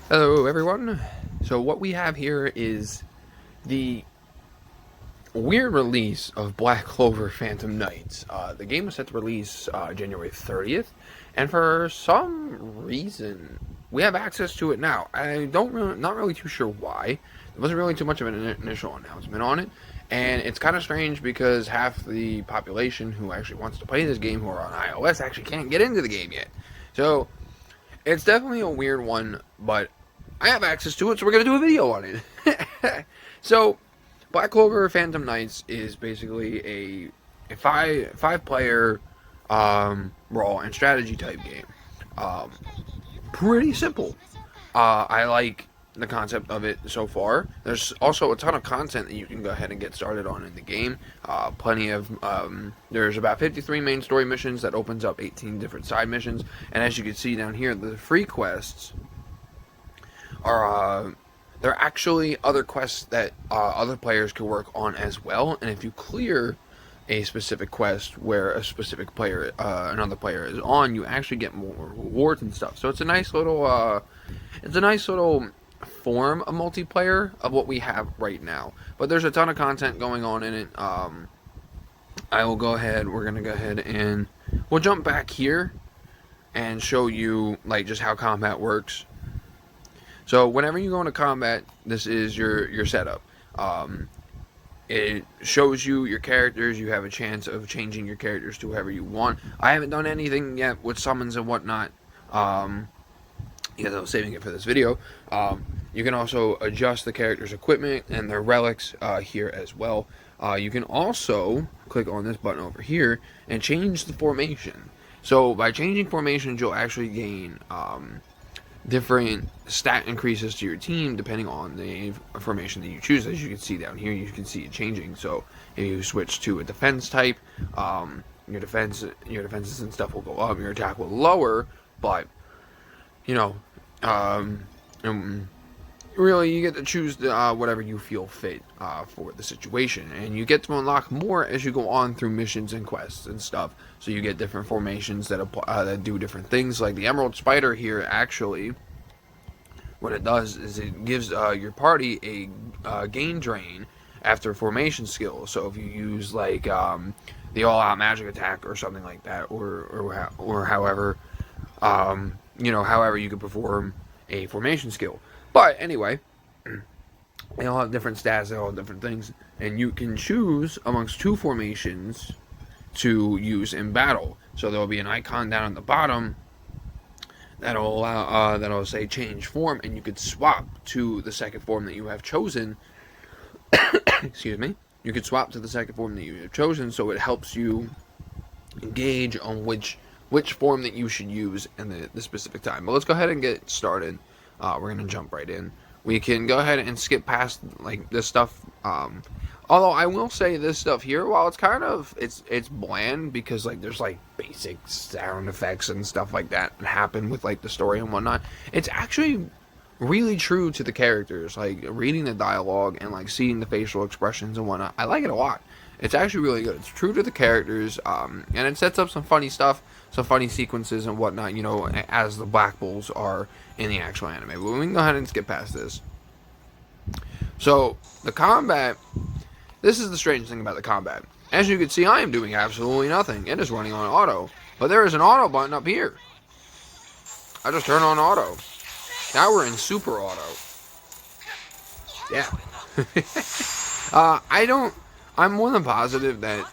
Hello everyone. So what we have here is the weird release of Black Clover Phantom Knights. The game was set to release January 30th, and for some reason we have access to it now. Not really too sure why. There wasn't really too much of an initial announcement on it, and it's kind of strange because half the population who actually wants to play this game, who are on iOS, actually can't get into the game yet. So it's definitely a weird one, but I have access to it, so we're going to do a video on it. So, Black Clover Phantom Knights is basically a five player role and strategy type game. Pretty simple. I like the concept of it so far. There's also a ton of content that you can go ahead and get started on in the game. There's about 53 main story missions that opens up 18 different side missions, and as you can see down here, the free quests are they're actually other quests that other players can work on as well. And if you clear a specific quest where a specific player, another player is on, you actually get more rewards and stuff. So it's a nice little form of multiplayer of what we have right now. But there's a ton of content going on in it. We're gonna go ahead and we'll jump back here and show you like just how combat works. So whenever you go into combat, this is your setup. It shows you your characters. You have a chance of changing your characters to whoever you want. I haven't done anything yet with summons and whatnot, because I was saving it for this video. You can also adjust the character's equipment and their relics here as well. You can also click on this button over here and change the formation. So by changing formations, you'll actually gain different stat increases to your team depending on the formation that you choose. As you can see down here, you can see it changing. So if you switch to a defense type, your defenses and stuff will go up, your attack will lower, but you know, really you get to choose whatever you feel fit for the situation, and you get to unlock more as you go on through missions and quests and stuff. So you get different formations that do different things. Like the Emerald Spider here, actually what it does is it gives your party a gain drain after formation skill. So if you use like the all-out magic attack or something like that, or however however you can perform a formation skill. But anyway, they all have different stats, they all have different things, and you can choose amongst two formations to use in battle. So there will be an icon down at the bottom that'll allow that'll say change form, and you could swap to the second form that you have chosen. Excuse me. You could swap to the second form that you have chosen, so it helps you gauge on which form that you should use in the specific time. But let's go ahead and get started. We're gonna jump right in. We can go ahead and skip past like this stuff. Although I will say this stuff here, while it's kind of it's bland because like there's like basic sound effects and stuff like that happen with like the story and whatnot. It's actually really true to the characters. Like reading the dialogue and like seeing the facial expressions and whatnot, I like it a lot. It's actually really good. It's true to the characters, and it sets up some funny stuff, some funny sequences and whatnot, you know, as the Black Bulls are in the actual anime. But we can go ahead and skip past this. So, the combat, this is the strange thing about the combat. As you can see, I am doing absolutely nothing. It is running on auto. But there is an auto button up here. I just turn on auto. Now we're in super auto. Yeah. I'm more than positive that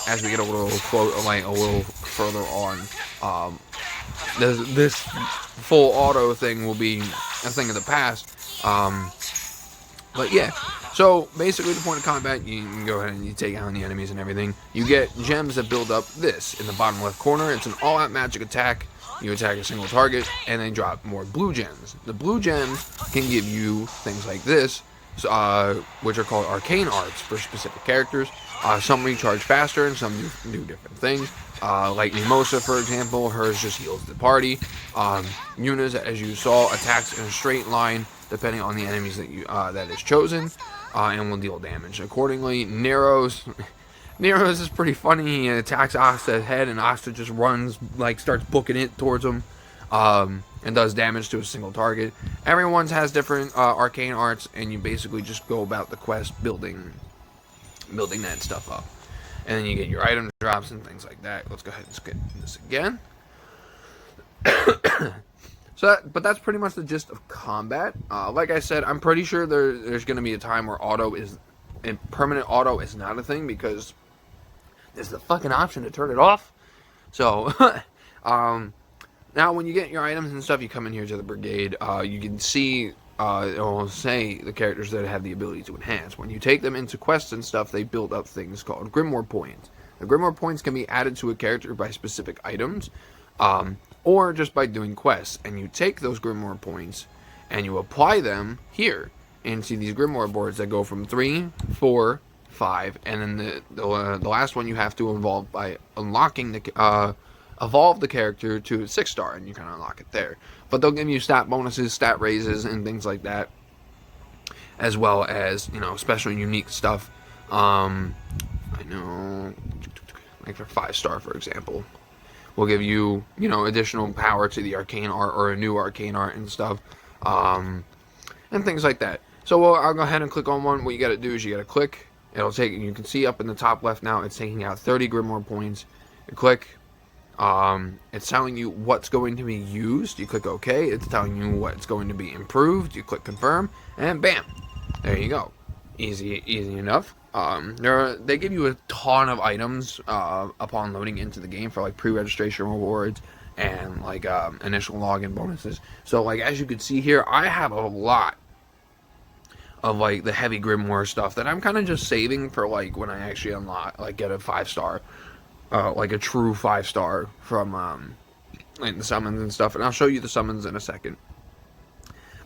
as we get a little further on, this full auto thing will be a thing of the past. But yeah, so basically the point of combat, you can go ahead and you take out the enemies and everything. You get gems that build up this in the bottom left corner. It's an all-out magic attack. You attack a single target and they drop more blue gems. The blue gems can give you things like this, which are called arcane arts for specific characters. Some recharge faster and some do different things. Like Mimosa, for example, hers just heals the party. Yuna's, as you saw, attacks in a straight line depending on the enemies that is chosen, and will deal damage accordingly. Nero's is pretty funny. He attacks Asta's head, and Asta just runs, like starts booking it towards him. and does damage to a single target. Everyone's has different arcane arts, and you basically just go about the quest building that stuff up. And then you get your item drops and things like that. Let's go ahead and skip this again. But that's pretty much the gist of combat. Like I said, I'm pretty sure there's going to be a time where permanent auto is not a thing, because there's the fucking option to turn it off. So, now when you get your items and stuff, you come in here to the brigade. You can see, it will say the characters that have the ability to enhance. When you take them into quests and stuff, they build up things called Grimoire Points. The Grimoire Points can be added to a character by specific items, or just by doing quests. And you take those Grimoire Points and you apply them here into these Grimoire boards that go from 3, 4, 5, and then the last one you have to evolve by unlocking evolve the character to 6-star, and you can unlock it there. But they'll give you stat bonuses, stat raises, and things like that, as well as, you know, special unique stuff. I know, like for 5-star, for example, will give you, you know, additional power to the arcane art, or a new arcane art and stuff, and things like that. So I'll go ahead and click on one. What you got to do is you got to click. It'll take, you can see up in the top left now, it's taking out 30 Grimoire Points. You click. It's telling you what's going to be used. You click OK. It's telling you what's going to be improved. You click confirm, and bam, there you go. Easy enough. They give you a ton of items upon loading into the game for like pre-registration rewards and like initial login bonuses. So like as you can see here, I have a lot of like the heavy Grimoire stuff that I'm kind of just saving for like when I actually unlock, like get a 5-star. Like a true 5-star from like the summons and stuff, and I'll show you the summons in a second.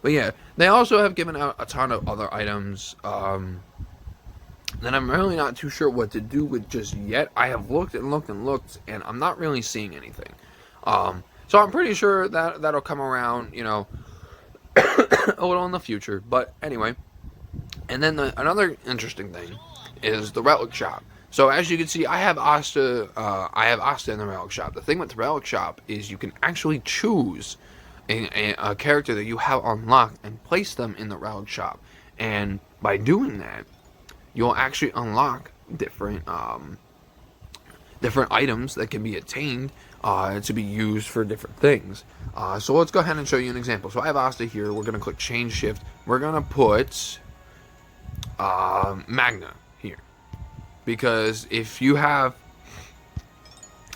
But yeah, they also have given out a ton of other items that I'm really not too sure what to do with just yet. I have looked and looked and looked, and I'm not really seeing anything. So I'm pretty sure that that'll come around, you know, a little in the future. But anyway, and then another interesting thing is the Relic Shop. So as you can see, I have Asta in the Relic Shop. The thing with the Relic Shop is you can actually choose a character that you have unlocked and place them in the Relic Shop. And by doing that, you'll actually unlock different items that can be attained to be used for different things. So let's go ahead and show you an example. So I have Asta here. We're going to click Change Shift. We're going to put Magna here. Because if you have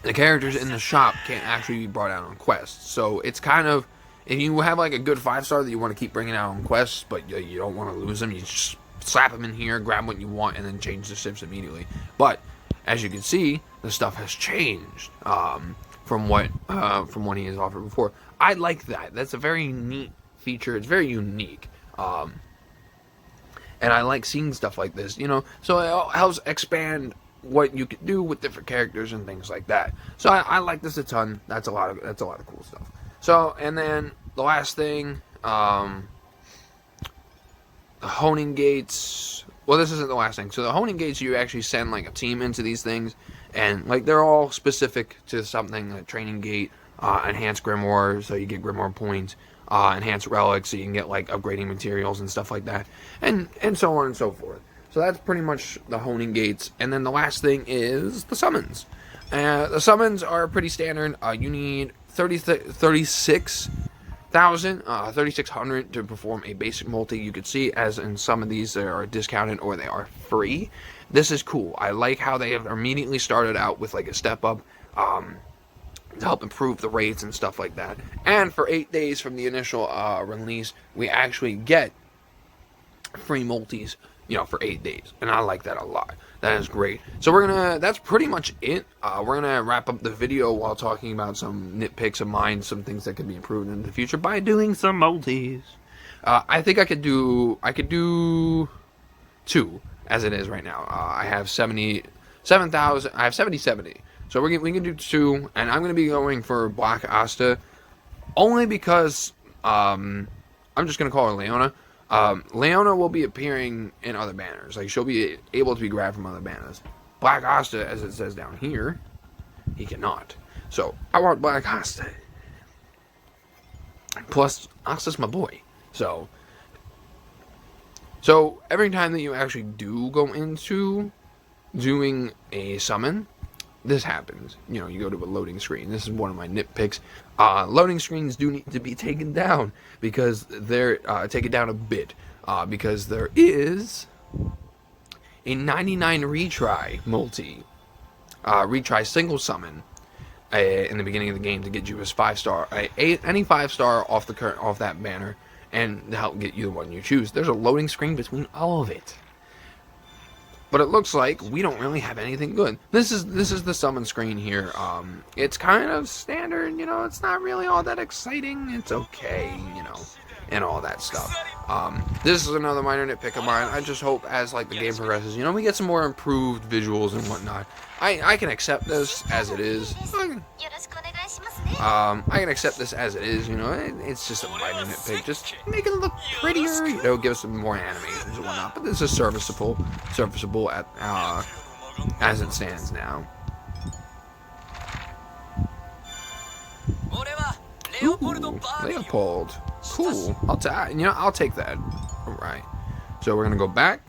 the characters in the shop can't actually be brought out on quests. So it's kind of, if you have like a good 5-star that you want to keep bringing out on quests, but you don't want to lose them, you just slap them in here, grab what you want, and then change the shifts immediately. But as you can see, the stuff has changed from what he has offered before. I like that. That's a very neat feature. It's very unique. And I like seeing stuff like this, you know, so it helps expand what you can do with different characters and things like that. So I like this a ton. That's a lot of cool stuff. So, and then the last thing, the honing gates. Well, this isn't the last thing. So the honing gates, you actually send like a team into these things, and like they're all specific to something. Like training gate, enhanced Grimoire, so you get Grimoire points. Enhanced relics, so you can get like upgrading materials and stuff like that, and so on and so forth. So that's pretty much the honing gates. And then the last thing is the summons. The summons are pretty standard. You need 36,600 to perform a basic multi. You could see as in some of these they are discounted or they are free. This is cool. I like how they have immediately started out with like a step up. To help improve the rates and stuff like that. And for 8 days from the initial release, we actually get free multis, you know, for 8 days. And I like that a lot. That is great. So that's pretty much it. We're gonna wrap up the video while talking about some nitpicks of mine, some things that could be improved in the future by doing some multis. I think I could do 2 as it is right now. I have 77,000. I have 70. So we can do 2, and I'm going to be going for Black Asta, only because, I'm just going to call her Leona. Leona will be appearing in other banners, like she'll be able to be grabbed from other banners. Black Asta, as it says down here, he cannot. So, I want Black Asta. Plus, Oxus my boy. So every time that you actually do go into doing a summon, this happens. You know, you go to a loading screen. This is one of my nitpicks. Loading screens do need to be taken down because they're taken down a bit because there is a 99 retry retry single summon in the beginning of the game to get you as 5-star, any 5-star off that banner, and to help get you the one you choose. There's a loading screen between all of it. But it looks like we don't really have anything good. This is the summon screen here. It's kind of standard, you know, it's not really all that exciting. It's okay, you know, and all that stuff. This is another minor nitpick of mine. I just hope as like the game progresses, you know, we get some more improved visuals and whatnot. I can accept this as it is. I can accept this as it is, you know, it's just a minor nitpick. Just make it look prettier, you know, give us some more animations and whatnot. But this is serviceable at as it stands now. Ooh, Leopold. Cool. I'll take that. Alright. So we're gonna go back.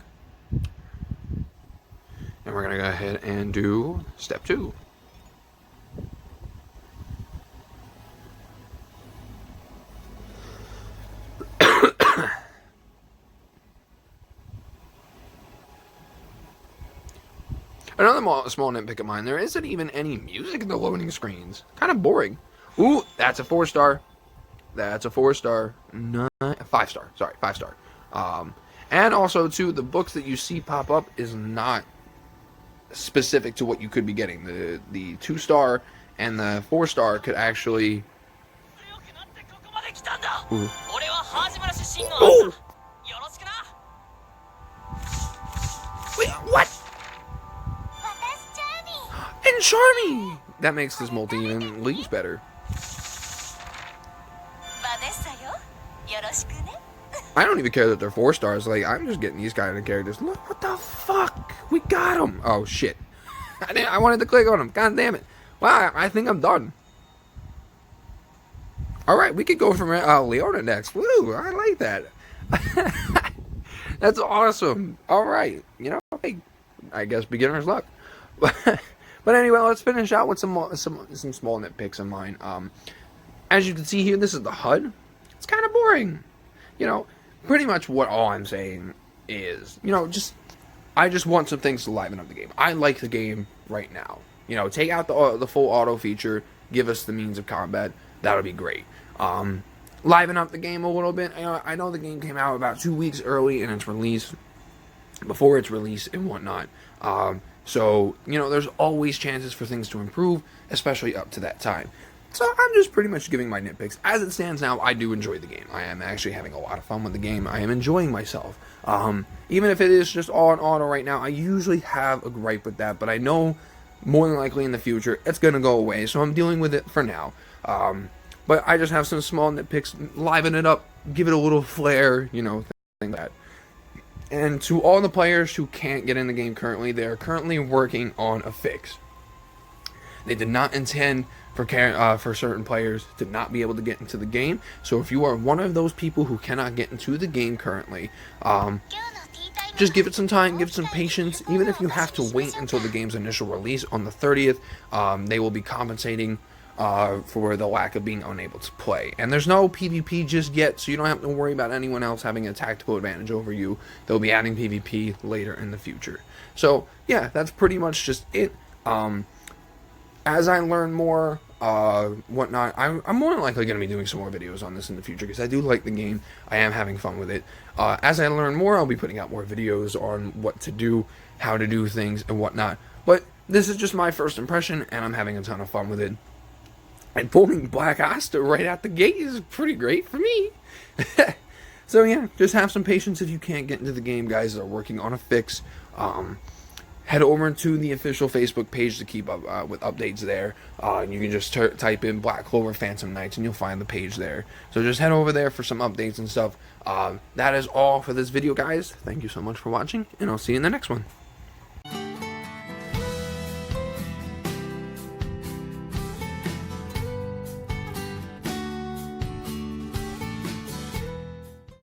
And we're gonna go ahead and do step 2. Another small nitpick of mine, there isn't even any music in the loading screens. Kind of boring. Ooh, that's a 4-star. That's a 4-star. 5-star. Sorry, 5-star. And also, too, the books that you see pop up is not specific to what you could be getting. The 2-star and the 4-star could actually... Ooh. Oh! Wait, what? And Charmy! That makes this multi even leagues better. I don't even care that they're 4-stars. Like, I'm just getting these kind of characters. Look, what the fuck? We got them. Oh, shit. I wanted to click on them. God damn it. Wow, I think I'm done. Alright, we could go from Leona next. Woo, I like that. That's awesome. Alright, you know, hey, I guess beginner's luck. But anyway, let's finish out with some small nitpicks of mine. As you can see here, this is the HUD. It's kind of boring. You know, pretty much what all I'm saying is, you know, I just want some things to liven up the game. I like the game right now. You know, take out the full auto feature, give us the means of combat. That'll be great. Liven up the game a little bit. You know, I know the game came out about 2 weeks early in its release, before its release and whatnot. So, you know, there's always chances for things to improve, especially up to that time. So I'm just pretty much giving my nitpicks. As it stands now, I do enjoy the game. I am actually having a lot of fun with the game. I am enjoying myself. Even if it is just all on auto right now, I usually have a gripe with that, but I know more than likely in the future it's going to go away, so I'm dealing with it for now. But I just have some small nitpicks, liven it up, give it a little flair, you know, things like that. And to all the players who can't get in the game currently, they are currently working on a fix. They did not intend for certain players to not be able to get into the game. So if you are one of those people who cannot get into the game currently, just give it some time, give it some patience. Even if you have to wait until the game's initial release on the 30th, they will be compensating for the lack of being unable to play. And there's no PvP just yet, so you don't have to worry about anyone else having a tactical advantage over you. They'll be adding PvP later in the future. So yeah, that's pretty much just it. As I learn more, whatnot, I'm more than likely going to be doing some more videos on this in the future, because I do like the game. I am having fun with it. As I learn more, I'll be putting out more videos on what to do, how to do things, and whatnot. But this is just my first impression, and I'm having a ton of fun with it. And pulling Black Asta right out the gate is pretty great for me. So yeah, just have some patience if you can't get into the game. Guys are working on a fix. Head over to the official Facebook page to keep up with updates there. You can just type in Black Clover Phantom Knights and you'll find the page there. So just head over there for some updates and stuff. That is all for this video, guys. Thank you so much for watching, and I'll see you in the next one.